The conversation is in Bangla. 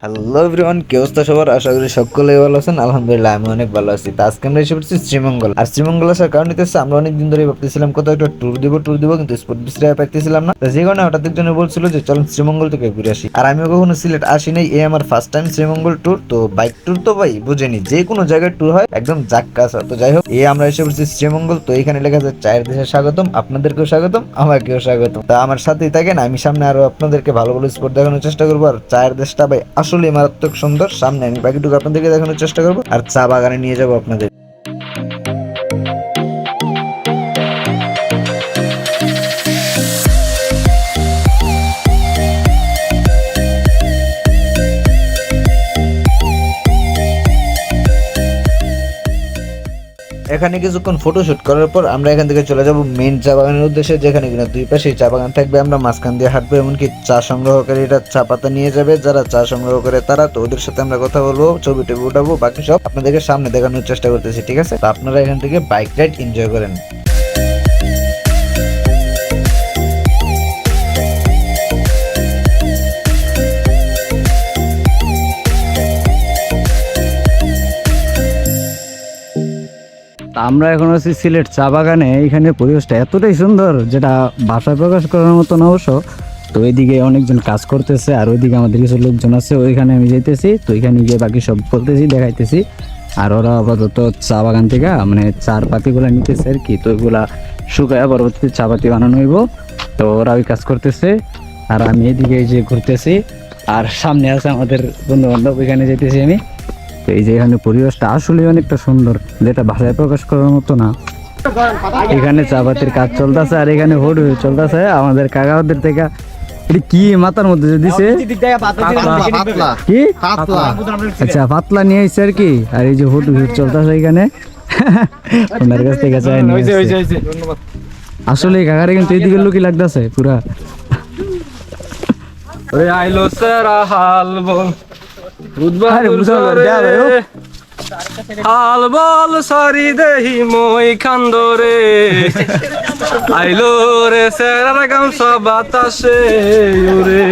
হ্যালো এভরিওয়ান, কি অবস্থা সবার? আশা করি সকলেই ভালো আছেন। আলহামদুলিল্লাহ আমি অনেক ভালো আছি। তো আজকে আমরা এসে পড়ছি শ্রীমঙ্গল। আর শ্রীমঙ্গল আসার কারণ হচ্ছে আমরা অনেকদিন ধরে ভাবতেছিলাম কোথাও একটা ট্যুর দিব কিন্তু স্পট বিশ্রায় পাইতেছিলাম না। যে কারণে হঠাৎ একজনে বলছিল যে চলুন শ্রীমঙ্গল থেকে ঘুরে আসি। আর আমিও কখনো সিলেট আসি নাই, এই আমার ফার্স্ট টাইম শ্রীমঙ্গল ট্যুর। তো বাইক ট্যুর তো ভাই বুঝেনি, যে কোনো জায়গায় ট্যুর হয় একদম জাক্কাসা। তো যাই হোক, আমরা এসে পড়ছি শ্রীমঙ্গল। তো এখানে লেখা আছে চায়ের দেশে স্বাগতম, আপনাদেরকেও স্বাগতম, আমাকেও স্বাগতম। তা আমার সাথেই থাকেন, আমি সামনে আরো আপনাদেরকে ভালো ভালো স্পট দেখানোর চেষ্টা করবো। আর চায়ের দেশটা ভাই আসলে মারাত্মক সুন্দর। সামনে আমি বাকিটুকু আপনাদেরকে দেখানোর চেষ্টা করবো আর চা বাগানে নিয়ে যাবো আপনাদের। এখানে কিছুক্ষণ ফটোশুট করার পর আমরা এখান থেকে চলে যাব মেইন চা বাগানের উদ্দেশ্যে, যেখানে কিনা দুই পাশে চা বাগান থাকবে। আমরা মাঝখান দিয়ে হাঁটবো, এমনকি চা সংগ্রহকারীরা চা পাতা নিয়ে যাবে, যারা চা সংগ্রহ করে তারা। তো ওদের সাথে আমরা কথা বলবো, ছবি টবি উঠাবো, বাকি সব আপনাদেরকে সামনে দেখানোর চেষ্টা করতেছি, ঠিক আছে? তো আপনারা এখান থেকে বাইক রাইড এনজয় করেন। আমরা এখন আছি সিলেট চা বাগানে। এখানে পরিবেশটা এতটাই সুন্দর যেটা ভাষায় প্রকাশ করার মতো না অবশ্য। তো ওইদিকে অনেকজন কাজ করতেছে আর ওইদিকে আমাদের কিছু লোকজন আছে, ওইখানে আমি যাইতেছি। তো ওইখানে গিয়ে বাকি সব বলতেছি, দেখাইতেছি। আর ওরা আপাতত চা বাগান থেকে মানে চার পাতিগুলা নিতেছে আর কি। তো ওইগুলা শুকায় পরবর্তীতে চা পাতি বানানো হইব। তো ওরা ওই কাজ করতেছে আর আমি এদিকে এই যে ঘুরতেছি। আর সামনে আছে আমাদের বন্ধু বান্ধব, ওইখানে যাইতেছি আমি। তো এই যে এখানে পরিবেশটা আসলে অনেকটা সুন্দর, যেটা ভাষায় প্রকাশ করার মতো না। এখানে চা পাতির কাজ চলতেছে আর এখানে হোড চলতেছে আমাদের কাকাদের থেকে। এটা কি মাথার মধ্যে যে দিছে কি? আচ্ছা, পাতলা নিয়ে আসছে আর কি। আর এই যে হোড চলতেছে এখানে ওনার কাছ থেকে চাই নিয়ে আসছে। আসলে কাকারে কিন্তু এইদিকে লুকি লাগতেছে পুরা। আইলো সেরা হাল বল হাল বল সরি দেহি মই খান্দরে আইলো রে সেরা গামছা বাতাসে ওরে।